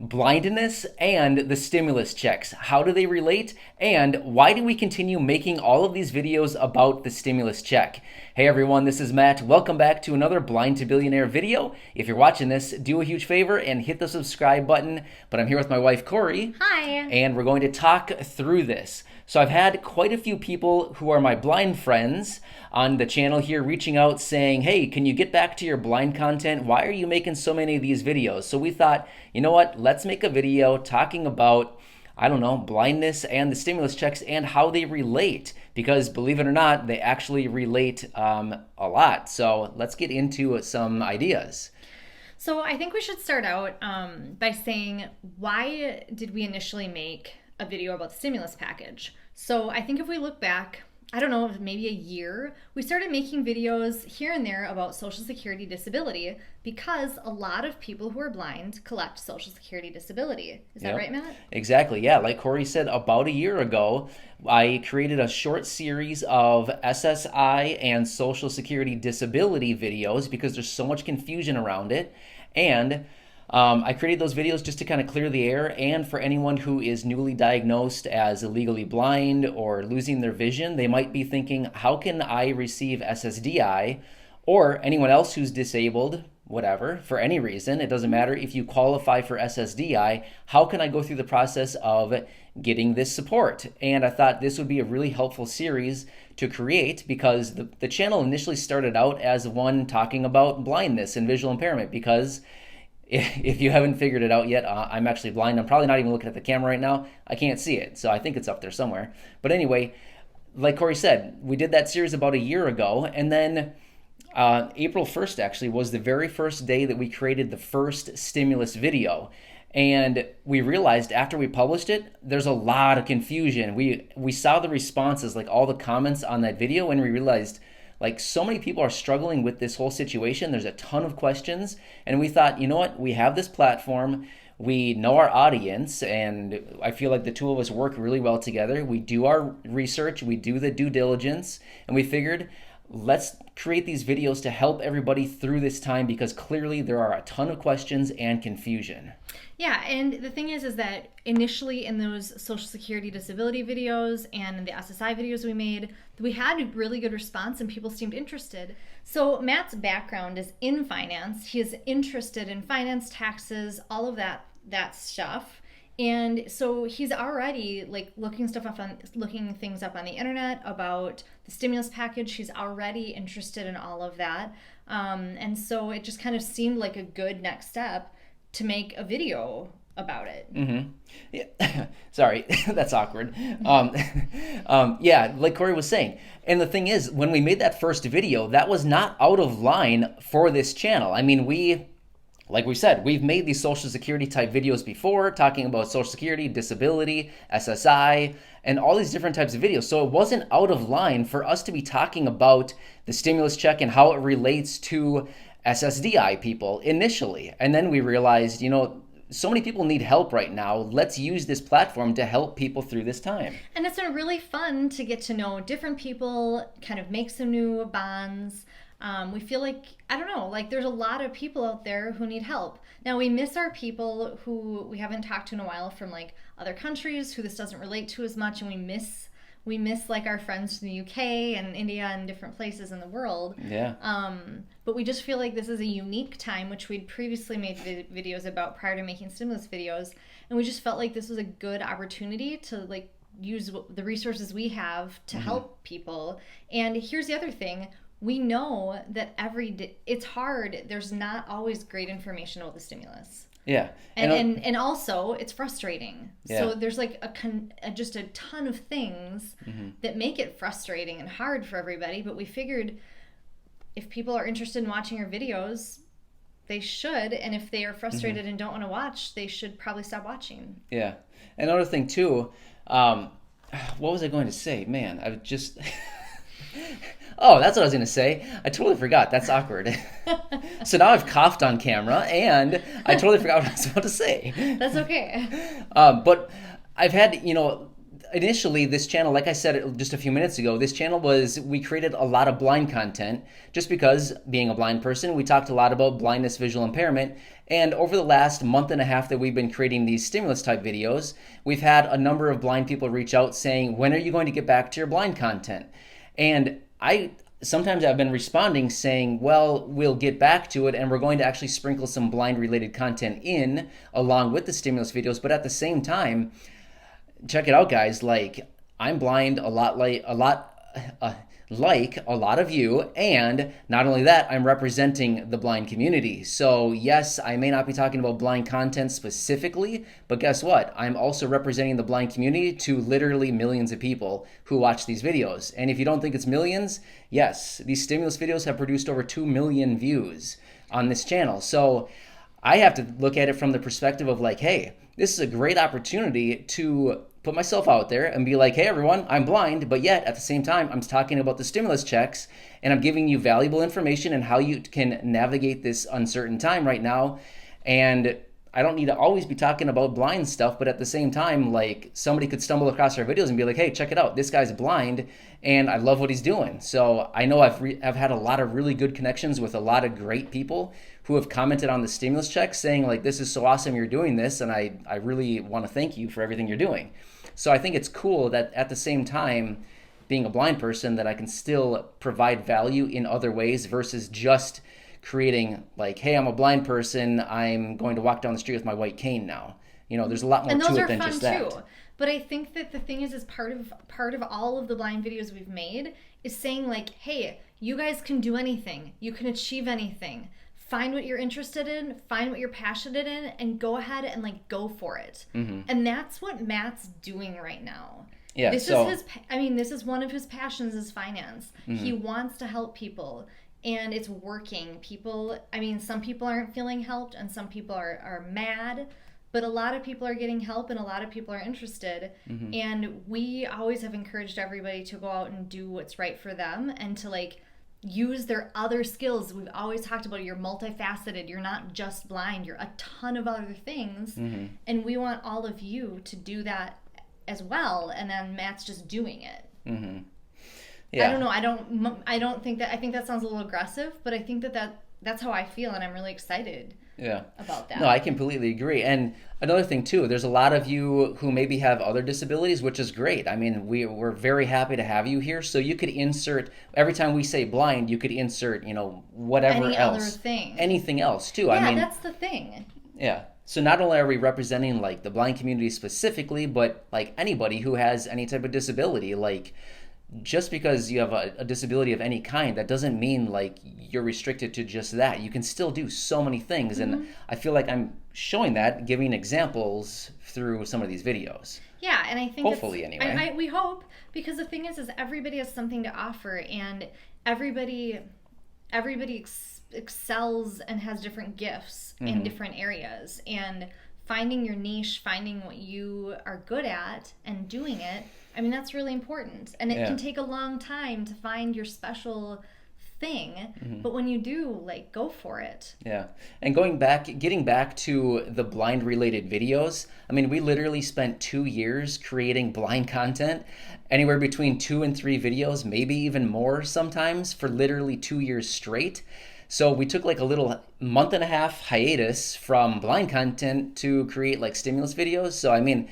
blindness and the stimulus checks. How do they relate? And why do we continue making all of these videos about the stimulus check? Hey everyone, this is Matt. Welcome back to another Blind to Billionaire video. If you're watching this, do a huge favor and hit the subscribe button. But I'm here with my wife, Corey. Hi. And we're going to talk through this. So I've had quite a few people who are my blind friends on the channel here reaching out saying, hey, can you get back to your blind content? Why are you making so many of these videos? So we thought, you know what, let's make a video talking about, I don't know, blindness and the stimulus checks and how they relate. Because believe it or not, they actually relate a lot. So let's get into some ideas. So I think we should start out by saying, why did we initially make a video about the stimulus package? So I think if we look back, I don't know, maybe a year, we started making videos here and there about Social Security disability because a lot of people who are blind collect Social Security disability. Is that right, Matt? Exactly, yeah. Like Corey said, about a year ago, I created a short series of SSI and Social Security disability videos because there's so much confusion around it. And I created those videos just to kind of clear the air, and for anyone who is newly diagnosed as legally blind or losing their vision, they might be thinking, how can I receive SSDI? Or anyone else who's disabled, whatever, for any reason, it doesn't matter if you qualify for SSDI, how can I go through the process of getting this support? And I thought this would be a really helpful series to create because the channel initially started out as one talking about blindness and visual impairment because if you haven't figured it out yet, I'm actually blind. I'm probably not even looking at the camera right now. I can't see it, so I think it's up there somewhere. But anyway, like Corey said, we did that series about a year ago, and then April 1st actually was the very first day that we created the first stimulus video. And we realized after we published it, there's a lot of confusion. We saw the responses, like all the comments on that video, and we realized like so many people are struggling with this whole situation. There's a ton of questions. And we thought, you know what? We have this platform. We know our audience. And I feel like the two of us work really well together. We do our research. We do the due diligence. And we figured, let's create these videos to help everybody through this time because clearly there are a ton of questions and confusion. Yeah, and the thing is that initially in those Social Security disability videos and the SSI videos we made, we had a really good response and people seemed interested. So Matt's background is in finance. He is interested in finance, taxes, all of that stuff. And so he's already like looking things up on the internet about the stimulus package. He's already interested in all of that. And so it just kind of seemed like a good next step to make a video about it. Mm-hmm. Yeah. Sorry, that's awkward. Yeah, like Corey was saying. And the thing is, when we made that first video, that was not out of line for this channel. I mean, like we said, we've made these Social Security type videos before, talking about Social Security, disability, SSI, and all these different types of videos. So it wasn't out of line for us to be talking about the stimulus check and how it relates to SSDI people initially. And then we realized, you know, so many people need help right now. Let's use this platform to help people through this time. And it's been really fun to get to know different people, kind of make some new bonds. We feel like, I don't know, like there's a lot of people out there who need help. Now we miss our people who we haven't talked to in a while from like other countries who this doesn't relate to as much, and we miss like our friends from the UK and India and different places in the world. Yeah. But we just feel like this is a unique time, which we'd previously made videos about prior to making stimulus videos, and we just felt like this was a good opportunity to like use the resources we have to help people. And here's the other thing. We know that every day, it's hard. There's not always great information about the stimulus. Yeah. And also it's frustrating. Yeah. So there's like just a ton of things that make it frustrating and hard for everybody. But we figured if people are interested in watching our videos, they should. And if they are frustrated and don't want to watch, they should probably stop watching. Yeah. Another thing too, what was I going to say? Man, I just... Oh, that's what I was going to say. I totally forgot. That's awkward. So now I've coughed on camera, and I totally forgot what I was about to say. That's okay. But I've had, initially this channel, like I said just a few minutes ago, this channel we created a lot of blind content just because being a blind person, we talked a lot about blindness, visual impairment, And over the last month and a half that we've been creating these stimulus type videos, we've had a number of blind people reach out saying, when are you going to get back to your blind content? And sometimes I've been responding saying, well, we'll get back to it and we're going to actually sprinkle some blind related content in along with the stimulus videos. But at the same time, check it out, guys. Like, I'm blind like a lot of you, and not only that, I'm representing the blind community. So yes, I may not be talking about blind content specifically, but guess what? I'm also representing the blind community to literally millions of people who watch these videos. And if you don't think it's millions, yes, these stimulus videos have produced over 2 million views on this channel. So I have to look at it from the perspective of like, hey, this is a great opportunity to put myself out there and be like, hey, everyone, I'm blind, but yet at the same time, I'm talking about the stimulus checks and I'm giving you valuable information and how you can navigate this uncertain time right now. And I don't need to always be talking about blind stuff, but at the same time, like, somebody could stumble across our videos and be like, hey, check it out. This guy's blind and I love what he's doing. So I know I've had a lot of really good connections with a lot of great people who have commented on the stimulus checks saying like, this is so awesome you're doing this. And I really want to thank you for everything you're doing. So I think it's cool that at the same time, being a blind person, that I can still provide value in other ways versus just creating like, hey, I'm a blind person, I'm going to walk down the street with my white cane now. You know, there's a lot more to it than just that. And those are fun too. But I think that the thing is part of all of the blind videos we've made is saying like, hey, you guys can do anything. You can achieve anything. Find what you're interested in, find what you're passionate in, and go ahead and like go for it. Mm-hmm. And that's what Matt's doing right now. Yeah, this is one of his passions is finance. Mm-hmm. He wants to help people, and it's working. Some people aren't feeling helped, and some people are mad, but a lot of people are getting help, and a lot of people are interested. Mm-hmm. And we always have encouraged everybody to go out and do what's right for them, and to like use their other skills. We've always talked about you're multifaceted. You're not just blind. You're a ton of other things. Mm-hmm. And we want all of you to do that as well. And then Matt's just doing it. Mm-hmm. Yeah. I don't know. I don't think that, I think that sounds a little aggressive, but I think that's how I feel. And I'm really excited about that. No, I completely agree. And another thing too, there's a lot of you who maybe have other disabilities, which is great. I mean, we're very happy to have you here. So you could insert, every time we say blind, you could insert, whatever any else. Other thing. Anything else too. Yeah, that's the thing. Yeah. So not only are we representing like the blind community specifically, but like anybody who has any type of disability, like, just because you have a disability of any kind, that doesn't mean like you're restricted to just that. You can still do so many things. Mm-hmm. And I feel like I'm showing that, giving examples through some of these videos. Yeah, and I think hopefully anyway. We hope, because the thing is everybody has something to offer, and everybody excels and has different gifts in different areas. And finding your niche, finding what you are good at and doing it, I mean, that's really important. And it can take a long time to find your special thing, but when you do, like, go for it. Yeah. And getting back to the blind related videos, I mean, we literally spent 2 years creating blind content, anywhere between 2 and 3 videos, maybe even more sometimes, for literally 2 years straight. So we took like a little month and a half hiatus from blind content to create like stimulus videos. So I mean,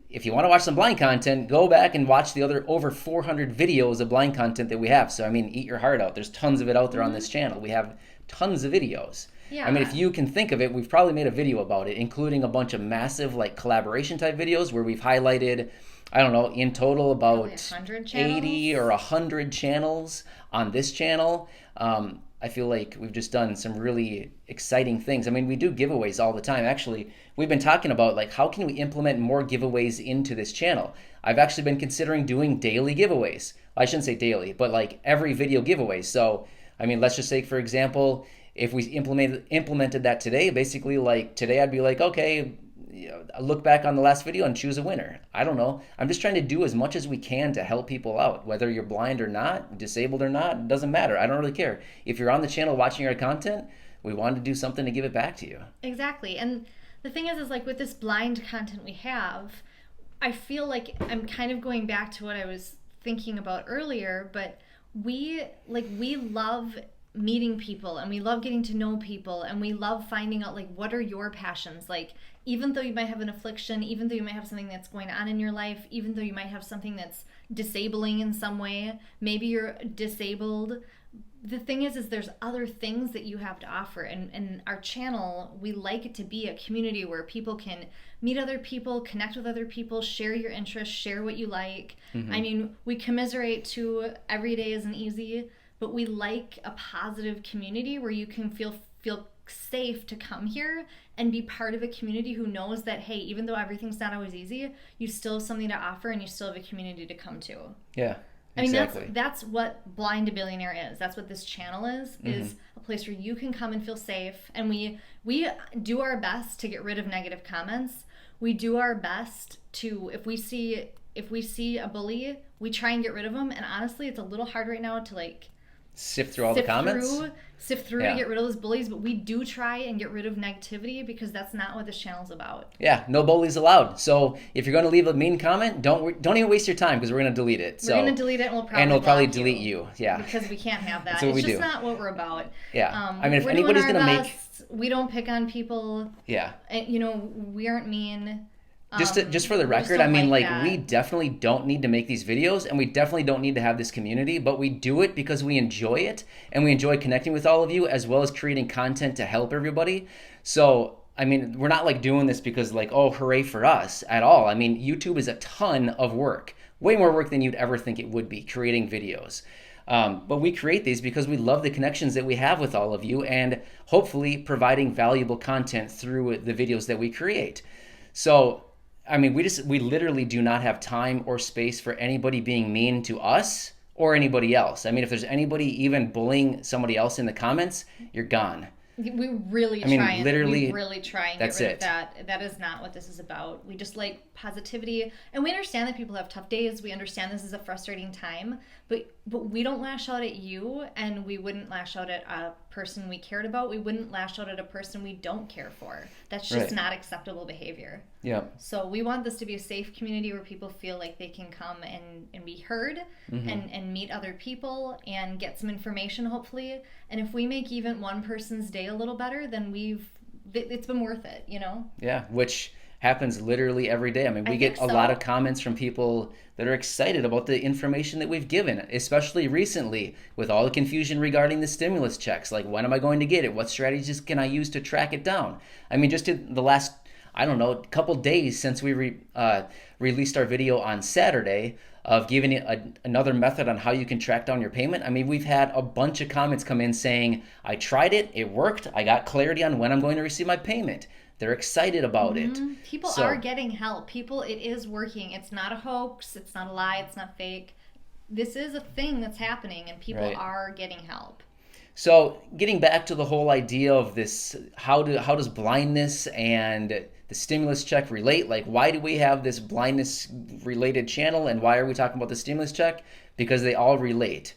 if you want to watch some blind content, go back and watch the other over 400 videos of blind content that we have. So, I mean, eat your heart out. There's tons of it out there on this channel. We have tons of videos. Yeah. I mean, if you can think of it, we've probably made a video about it, including a bunch of massive like collaboration type videos where we've highlighted, I don't know, in total about 80 or 100 channels on this channel. I feel like we've just done some really exciting things. I mean, we do giveaways all the time. Actually, we've been talking about like, how can we implement more giveaways into this channel? I've actually been considering doing daily giveaways. I shouldn't say daily, but like every video giveaway. So, I mean, let's just say, for example, if we implemented that today, basically like today I'd be like, okay, look back on the last video and choose a winner. I don't know. I'm just trying to do as much as we can to help people out, whether you're blind or not, disabled or not, it doesn't matter. I don't really care. If you're on the channel watching our content, we want to do something to give it back to you. Exactly. And the thing is like with this blind content we have, I feel like I'm kind of going back to what I was thinking about earlier, but we love meeting people, and we love getting to know people, and we love finding out like what are your passions. Like, even though you might have an affliction, even though you might have something that's going on in your life, even though you might have something that's disabling in some way, maybe you're disabled, the thing is there's other things that you have to offer. And our channel, we like it to be a community where people can meet other people, connect with other people, share your interests, share what you like. I mean, we commiserate too. Every day isn't easy, but we like a positive community where you can feel safe to come here and be part of a community who knows that, hey, even though everything's not always easy, you still have something to offer and you still have a community to come to. Yeah. I mean, Exactly. that's what Blindtobillionaire is. That's what this channel is a place where you can come and feel safe. And we do our best to get rid of negative comments. We do our best to, if we see a bully, we try and get rid of them. And honestly, it's a little hard right now to like sift through all the comments. Sift through to get rid of those bullies, but we do try and get rid of negativity because that's not what this channel's about. Yeah, no bullies allowed. So if you're going to leave a mean comment, don't even waste your time because we're going to delete it. We're going to delete it, and we'll probably delete you. Yeah, because we can't have that. That's what it's we just do. not what we're about. Yeah, I mean, if anybody's going to make, we don't pick on people. Yeah, you know, we aren't mean. Just for the record, I mean, like we definitely don't need to make these videos, and we definitely don't need to have this community, but we do it because we enjoy it, and we enjoy connecting with all of you, as well as creating content to help everybody. So, I mean, we're not like doing this because like, oh, hooray for us at all. I mean, YouTube is a ton of work, way more work than you'd ever think it would be, creating videos. But we create these because we love the connections that we have with all of you, and hopefully providing valuable content through the videos that we create. So, I mean, we literally do not have time or space for anybody being mean to us or anybody else. I mean, if there's anybody even bullying somebody else in the comments, you're gone. We really try and get rid of that. That is not what this is about. We just like positivity, and we understand that people have tough days. We understand this is a frustrating time, but we don't lash out at you, and we wouldn't lash out at a person we cared about. We wouldn't lash out at a person we don't care for. That's just not acceptable behavior. Yeah. So we want this to be a safe community where people feel like they can come and be heard and meet other people and get some information, hopefully. And if we make even one person's day a little better, then it's been worth it, you know? Yeah, which happens literally every day. I mean, we get a lot of comments from people that are excited about the information that we've given, especially recently with all the confusion regarding the stimulus checks. Like, when am I going to get it? What strategies can I use to track it down? I mean, just in the last, I don't know, couple days since we released our video on Saturday of giving another method on how you can track down your payment. I mean, we've had a bunch of comments come in saying, I tried it, it worked, I got clarity on when I'm going to receive my payment. They're excited about it. People are getting help. It is working. It's not a hoax. It's not a lie. It's not fake. This is a thing that's happening, and people are getting help. So getting back to the whole idea of this, how does blindness and the stimulus check relate? Like, why do we have this blindness related channel, and why are we talking about the stimulus check? Because they all relate.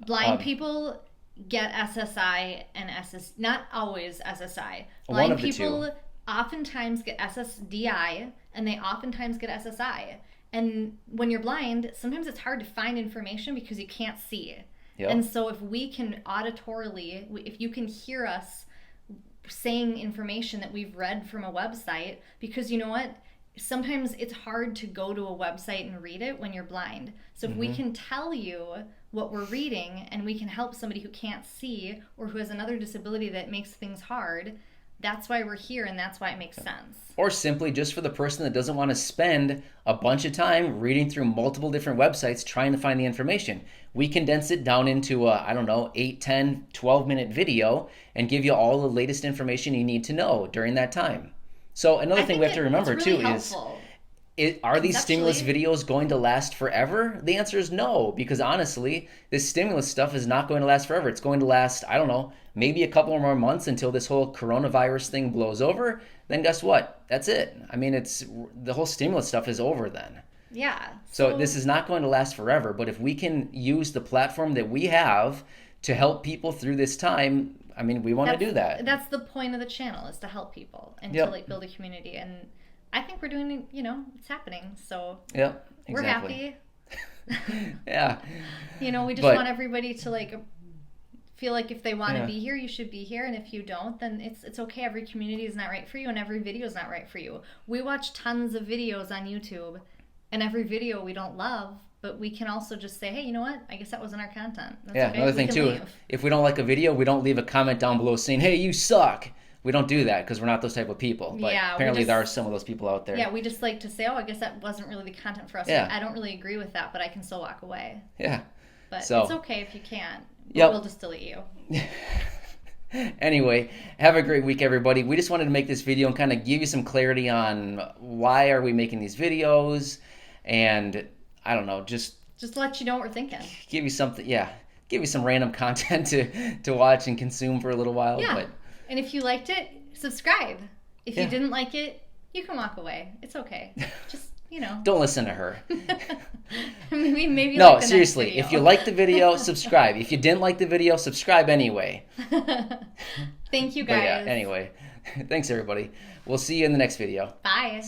Blind people get SSI and not always SSI. One Blind of the people two. oftentimes get SSDI, and they oftentimes get SSI. And when you're blind, sometimes it's hard to find information because you can't see. Yep. And so if we can auditorily, if you can hear us saying information that we've read from a website, because you know what? Sometimes it's hard to go to a website and read it when you're blind. So if we can tell you what we're reading, and we can help somebody who can't see or who has another disability that makes things hard, that's why we're here, and that's why it makes sense. Or simply just for the person that doesn't want to spend a bunch of time reading through multiple different websites trying to find the information. We condense it down into a, 8, 10, 12-minute video and give you all the latest information you need to know during that time. So another thing we have to remember too is, are these stimulus videos going to last forever? The answer is no, because honestly, this stimulus stuff is not going to last forever. It's going to last, maybe a couple more months until this whole coronavirus thing blows over. Then guess what? That's it. I mean, the whole stimulus stuff is over then. Yeah. So this is not going to last forever, but if we can use the platform that we have to help people through this time, I mean, we want to do that. That's the point of the channel, is to help people and to build a community. And I think we're doing it, it's happening. So we're happy. Yeah. We just want everybody to feel like if they want to be here, you should be here, and if you don't, then it's okay. Every community is not right for you, and every video is not right for you. We watch tons of videos on YouTube, and every video we don't love, but we can also just say, hey, you know what? I guess that wasn't our content. That's okay. Another thing too, if we don't like a video, we don't leave a comment down below saying, hey, you suck. We don't do that because we're not those type of people. But apparently there are some of those people out there. Yeah, we just like to say, oh, I guess that wasn't really the content for us. Yeah. I don't really agree with that, but I can still walk away. Yeah. But it's okay if you can't. Yep. We'll just delete you. Anyway, have a great week, everybody. We just wanted to make this video and kind of give you some clarity on why are we making these videos, and I don't know, just let you know what we're thinking. Give you something, give you some random content to watch and consume for a little while. Yeah. But and if you liked it, subscribe. If you didn't like it, you can walk away. It's okay. Just, don't listen to her. maybe no, like the seriously. next video. If you liked the video, subscribe. If you didn't like the video, subscribe anyway. Thank you, guys. But anyway, thanks everybody. We'll see you in the next video. Bye.